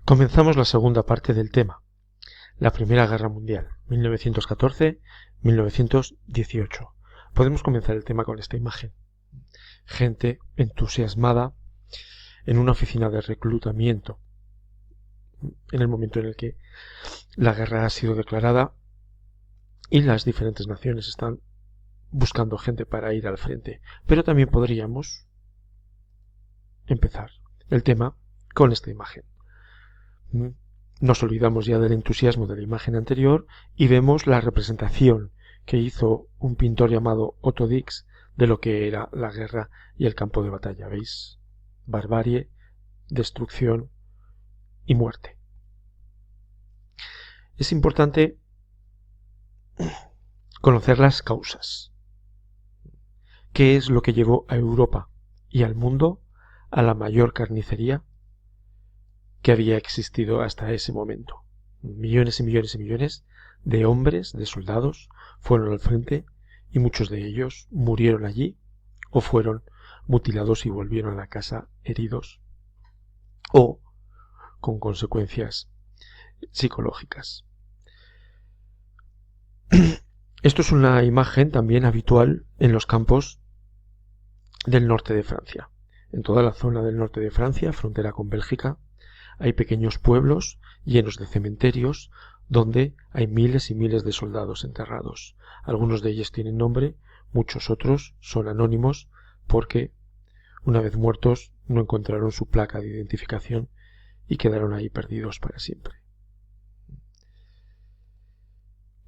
Comenzamos la segunda parte del tema, la Primera Guerra Mundial, 1914-1918. Podemos comenzar el tema con esta imagen. Gente entusiasmada en una oficina de reclutamiento en el momento en el que la guerra ha sido declarada y las diferentes naciones están buscando gente para ir al frente. Pero también podríamos empezar el tema con esta imagen. Nos olvidamos ya del entusiasmo de la imagen anterior y vemos la representación que hizo un pintor llamado Otto Dix de lo que era la guerra y el campo de batalla. ¿Veis? Barbarie, destrucción y muerte. Es importante conocer las causas. ¿Qué es lo que llevó a Europa y al mundo a la mayor carnicería que había existido hasta ese momento? Millones y millones y millones de hombres, de soldados, fueron al frente y muchos de ellos murieron allí o fueron mutilados y volvieron a la casa heridos o con consecuencias psicológicas. Esto es una imagen también habitual en los campos del norte de Francia. En toda la zona del norte de Francia, frontera con Bélgica, hay pequeños pueblos llenos de cementerios donde hay miles y miles de soldados enterrados. Algunos de ellos tienen nombre, muchos otros son anónimos porque una vez muertos no encontraron su placa de identificación y quedaron ahí perdidos para siempre.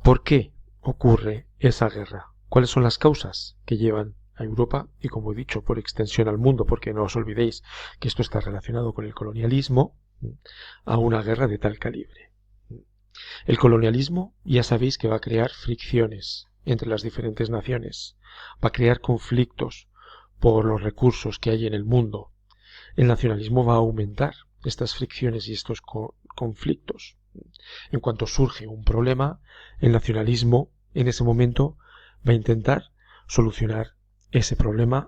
¿Por qué ocurre esa guerra? ¿Cuáles son las causas que llevan a Europa y, como he dicho, por extensión al mundo, porque no os olvidéis que esto está relacionado con el colonialismo, a una guerra de tal calibre? El colonialismo ya sabéis que va a crear fricciones entre las diferentes naciones, va a crear conflictos por los recursos que hay en el mundo. El nacionalismo va a aumentar estas fricciones y estos conflictos. En cuanto surge un problema, el nacionalismo en ese momento va a intentar solucionar ese problema,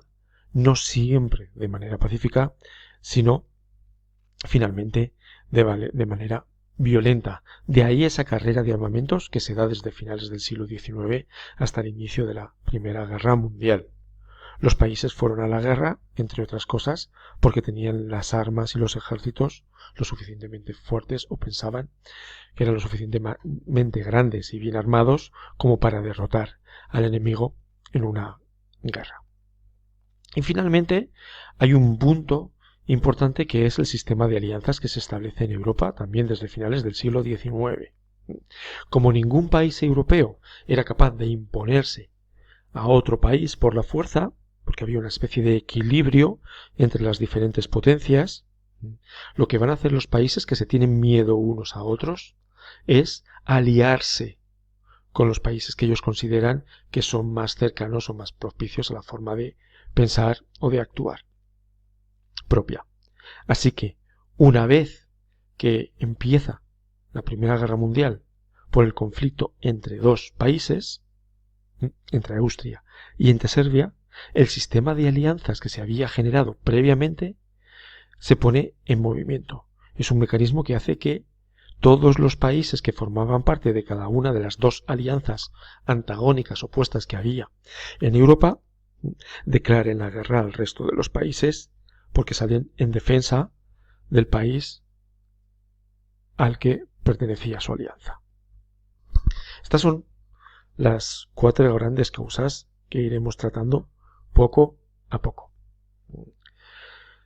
no siempre de manera pacífica, sino finalmente de manera violenta. De ahí esa carrera de armamentos que se da desde finales del siglo XIX hasta el inicio de la Primera Guerra Mundial. Los países fueron a la guerra, entre otras cosas, porque tenían las armas y los ejércitos lo suficientemente fuertes o pensaban que eran lo suficientemente grandes y bien armados como para derrotar al enemigo en una guerra. Y finalmente hay un punto importante que es el sistema de alianzas que se establece en Europa también desde finales del siglo XIX. Como ningún país europeo era capaz de imponerse a otro país por la fuerza, porque había una especie de equilibrio entre las diferentes potencias, lo que van a hacer los países que se tienen miedo unos a otros es aliarse con los países que ellos consideran que son más cercanos o más propicios a la forma de pensar o de actuar propia. Así que, una vez que empieza la Primera Guerra Mundial por el conflicto entre dos países, entre Austria y entre Serbia, el sistema de alianzas que se había generado previamente se pone en movimiento. Es un mecanismo que hace que todos los países que formaban parte de cada una de las dos alianzas antagónicas opuestas que había en Europa declaren la guerra al resto de los países porque salen en defensa del país al que pertenecía su alianza. Estas son las 4 grandes causas que iremos tratando poco a poco.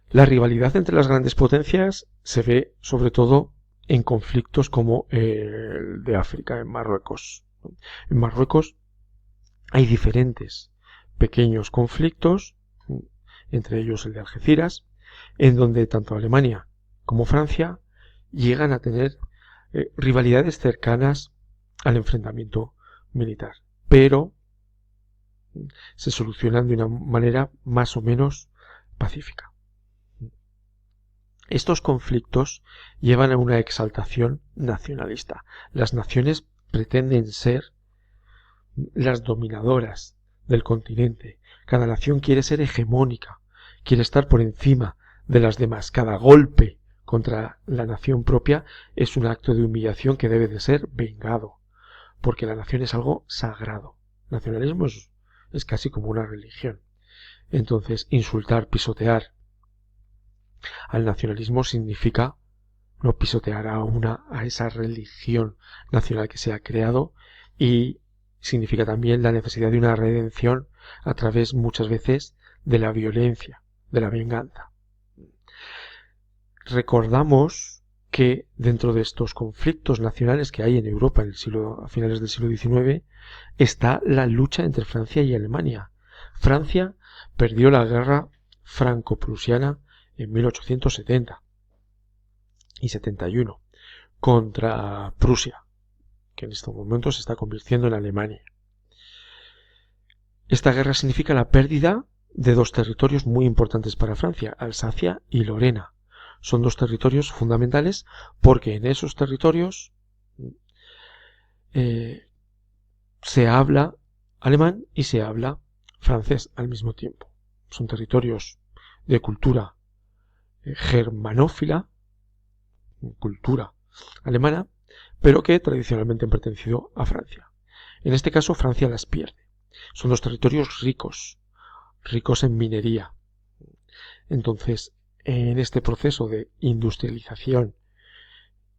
La rivalidad entre las grandes potencias se ve sobre todo en conflictos como el de África, en Marruecos. En Marruecos hay diferentes pequeños conflictos, entre ellos el de Algeciras, en donde tanto Alemania como Francia llegan a tener rivalidades cercanas al enfrentamiento militar, pero se solucionan de una manera más o menos pacífica. Estos conflictos llevan a una exaltación nacionalista. Las naciones pretenden ser las dominadoras del continente. Cada nación quiere ser hegemónica, quiere estar por encima de las demás. Cada golpe contra la nación propia es un acto de humillación que debe de ser vengado, porque la nación es algo sagrado. El nacionalismo es casi como una religión. Entonces, insultar, pisotear al nacionalismo significa no pisotear a esa religión nacional que se ha creado, y significa también la necesidad de una redención a través muchas veces de la violencia, de la venganza. Recordamos que dentro de estos conflictos nacionales que hay en Europa a finales del siglo XIX está la lucha entre Francia y Alemania. Francia perdió la guerra franco-prusiana en 1870 y 71 contra Prusia, que en estos momentos se está convirtiendo en Alemania. Esta guerra significa la pérdida de dos territorios muy importantes para Francia, Alsacia y Lorena. Son dos territorios fundamentales porque en esos territorios se habla alemán y se habla francés al mismo tiempo. Son territorios de cultura germanófila, cultura alemana, pero que tradicionalmente han pertenecido a Francia. En este caso, Francia las pierde. Son dos territorios ricos en minería. Entonces, en este proceso de industrialización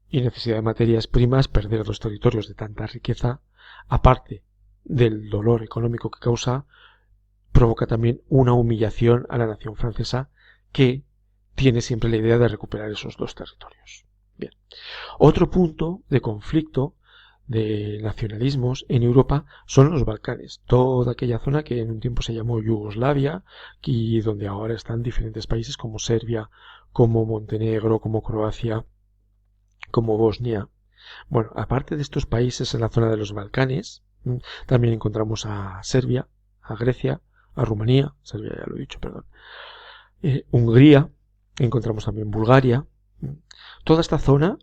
y necesidad de materias primas, perder dos territorios de tanta riqueza, aparte del dolor económico que causa, provoca también una humillación a la nación francesa, que tiene siempre la idea de recuperar esos dos territorios. Bien. Otro punto de conflicto de nacionalismos en Europa son los Balcanes, toda aquella zona que en un tiempo se llamó Yugoslavia y donde ahora están diferentes países como Serbia, como Montenegro, como Croacia, como Bosnia. Bueno, aparte de estos países en la zona de los Balcanes, también encontramos a Serbia, a Grecia, a Rumanía, Serbia ya lo he dicho, perdón, Hungría, encontramos también Bulgaria. Toda esta zona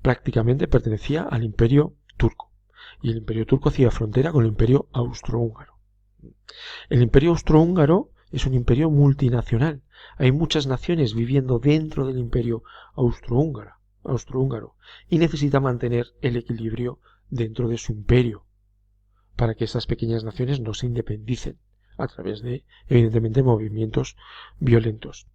prácticamente pertenecía al Imperio Turco, y el Imperio Turco hacía frontera con el Imperio Austrohúngaro. El Imperio Austrohúngaro es un imperio multinacional. Hay muchas naciones viviendo dentro del Imperio Austrohúngaro y necesita mantener el equilibrio dentro de su imperio para que esas pequeñas naciones no se independicen a través de, evidentemente, movimientos violentos.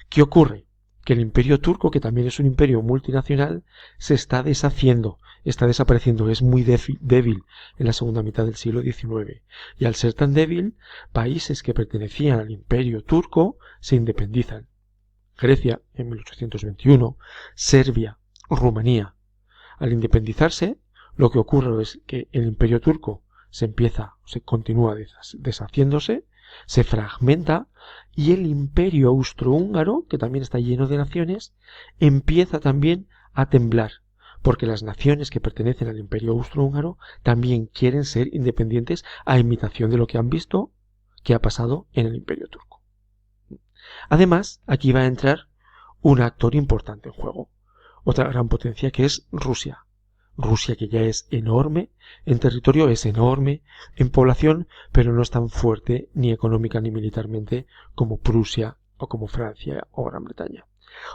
¿Qué ocurre? Que el Imperio Turco, que también es un imperio multinacional, se está deshaciendo, está desapareciendo, es muy débil en la segunda mitad del siglo XIX. Y al ser tan débil, países que pertenecían al Imperio Turco se independizan. Grecia en 1821, Serbia, Rumanía. Al independizarse, lo que ocurre es que el Imperio Turco se continúa deshaciéndose, se fragmenta, y el Imperio Austrohúngaro, que también está lleno de naciones, empieza también a temblar, porque las naciones que pertenecen al Imperio Austrohúngaro también quieren ser independientes, a imitación de lo que han visto que ha pasado en el Imperio Turco. Además, aquí va a entrar un actor importante en juego, otra gran potencia, que es Rusia. Rusia, que ya es enorme en territorio, es enorme en población, pero no es tan fuerte ni económica ni militarmente como Prusia o como Francia o Gran Bretaña.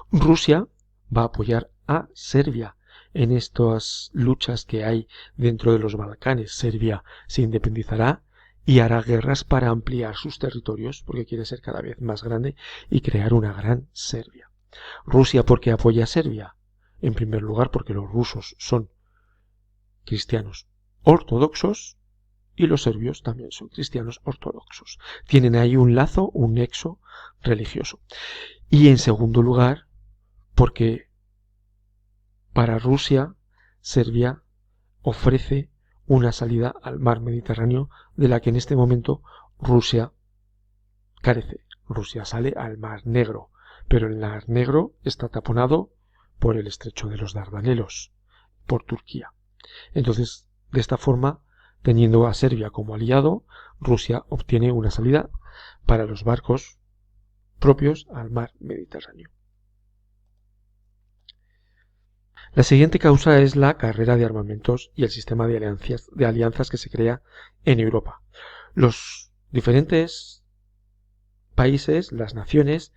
Rusia va a apoyar a Serbia en estas luchas que hay dentro de los Balcanes. Serbia se independizará y hará guerras para ampliar sus territorios, porque quiere ser cada vez más grande y crear una gran Serbia. Rusia, ¿por qué apoya a Serbia? En primer lugar, porque los rusos son cristianos ortodoxos y los serbios también son cristianos ortodoxos. Tienen ahí un lazo, un nexo religioso. Y en segundo lugar, porque para Rusia, Serbia ofrece una salida al mar Mediterráneo de la que en este momento Rusia carece. Rusia sale al mar Negro, pero el mar Negro está taponado por el estrecho de los Dardanelos, por Turquía. Entonces, de esta forma, teniendo a Serbia como aliado, Rusia obtiene una salida para los barcos propios al mar Mediterráneo. La siguiente causa es la carrera de armamentos y el sistema de alianzas que se crea en Europa. Los diferentes países, las naciones,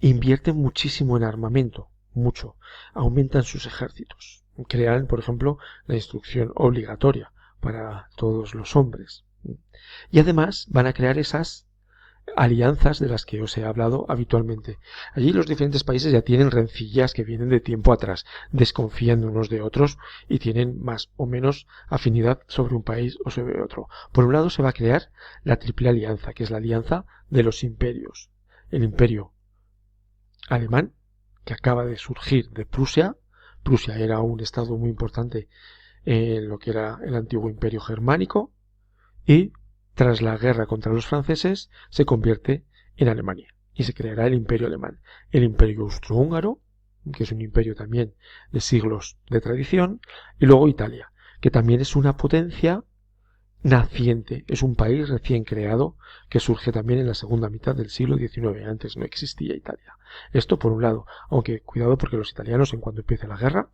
invierten muchísimo en armamento, mucho, aumentan sus ejércitos, crean, por ejemplo, la instrucción obligatoria para todos los hombres. Y además van a crear esas alianzas de las que os he hablado habitualmente. Allí los diferentes países ya tienen rencillas que vienen de tiempo atrás, desconfían de unos de otros y tienen más o menos afinidad sobre un país o sobre otro. Por un lado se va a crear la triple alianza, que es la alianza de los imperios. El imperio alemán, que acaba de surgir de Prusia. Prusia era un estado muy importante en lo que era el antiguo imperio germánico, y tras la guerra contra los franceses se convierte en Alemania y se creará el imperio alemán. El imperio austrohúngaro, que es un imperio también de siglos de tradición, y luego Italia, que también es una potencia naciente, es un país recién creado que surge también en la segunda mitad del siglo XIX. Antes no existía Italia. Esto por un lado, aunque cuidado porque los italianos en cuanto empiece la guerra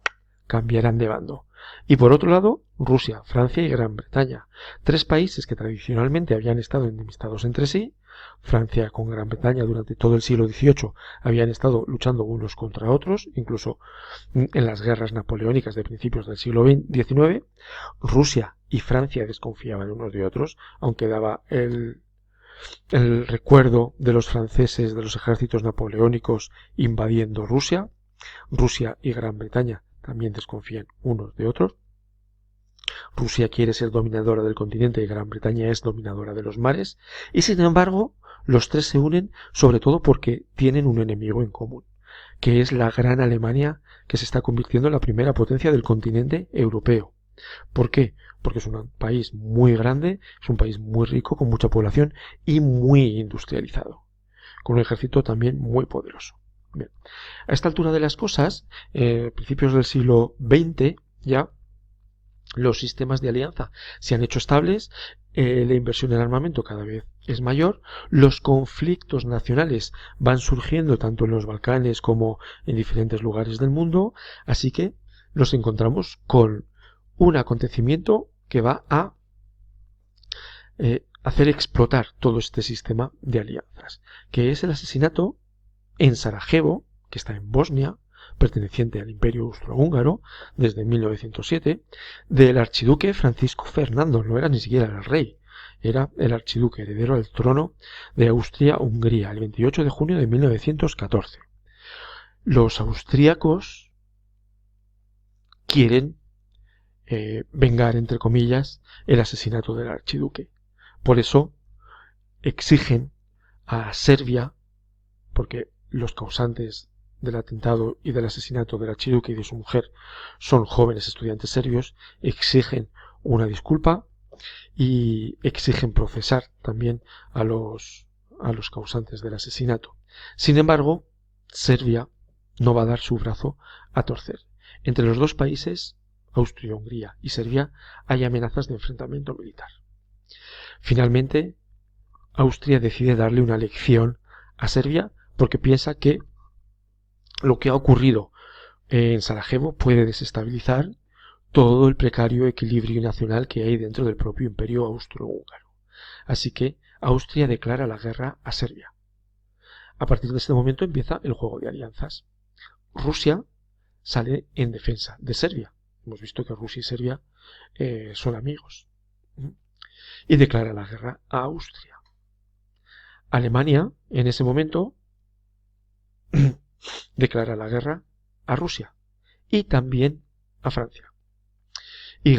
cambiarán de bando. Y por otro lado, Rusia, Francia y Gran Bretaña, tres países que tradicionalmente habían estado enemistados entre sí. Francia con Gran Bretaña durante todo el siglo XVIII habían estado luchando unos contra otros, incluso en las guerras napoleónicas de principios del siglo XIX. Rusia y Francia desconfiaban unos de otros, aunque daba el recuerdo de los franceses, de los ejércitos napoleónicos invadiendo Rusia. Rusia y Gran Bretaña también desconfían unos de otros. Rusia quiere ser dominadora del continente y Gran Bretaña es dominadora de los mares, y sin embargo los tres se unen sobre todo porque tienen un enemigo en común, que es la gran Alemania, que se está convirtiendo en la primera potencia del continente europeo. ¿Por qué? Porque es un país muy grande, es un país muy rico, con mucha población y muy industrializado, con un ejército también muy poderoso. Bien. A esta altura de las cosas, principios del siglo XX, ya los sistemas de alianza se han hecho estables, la inversión en armamento cada vez es mayor, los conflictos nacionales van surgiendo tanto en los Balcanes como en diferentes lugares del mundo, así que nos encontramos con un acontecimiento que va a hacer explotar todo este sistema de alianzas, que es el asesinato en Sarajevo, que está en Bosnia, perteneciente al Imperio Austrohúngaro desde 1907, del archiduque Francisco Fernando. No era ni siquiera el rey, era el archiduque heredero al trono de Austria-Hungría, el 28 de junio de 1914. Los austríacos quieren vengar, entre comillas, el asesinato del archiduque. Por eso exigen a Serbia, porque los causantes del atentado y del asesinato del archiduque y de su mujer son jóvenes estudiantes serbios, exigen una disculpa y exigen procesar también a los causantes del asesinato. Sin embargo, Serbia no va a dar su brazo a torcer. Entre los dos países, Austria-Hungría y Serbia, hay amenazas de enfrentamiento militar. Finalmente, Austria decide darle una lección a Serbia porque piensa que lo que ha ocurrido en Sarajevo puede desestabilizar todo el precario equilibrio nacional que hay dentro del propio imperio austrohúngaro. Así que Austria declara la guerra a Serbia. A partir de este momento empieza el juego de alianzas. Rusia sale en defensa de Serbia. Hemos visto que Rusia y Serbia son amigos. Y declara la guerra a Austria. Alemania, en ese momento, declara la guerra a Rusia y también a Francia. Y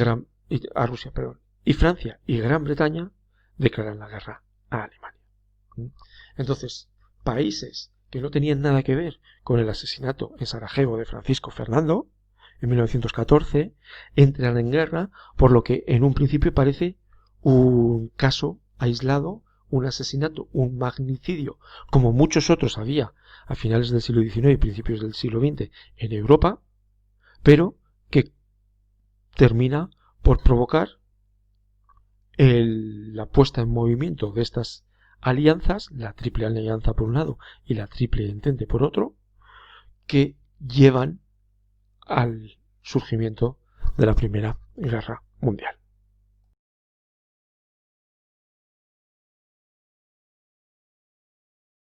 Francia y Gran Bretaña declaran la guerra a Alemania. Entonces, países que no tenían nada que ver con el asesinato en Sarajevo de Francisco Fernando en 1914 entran en guerra por lo que en un principio parece un caso aislado, un asesinato, un magnicidio, como muchos otros había a finales del siglo XIX y principios del siglo XX en Europa, pero que termina por provocar la puesta en movimiento de estas alianzas, la triple alianza por un lado y la triple entente por otro, que llevan al surgimiento de la Primera Guerra Mundial.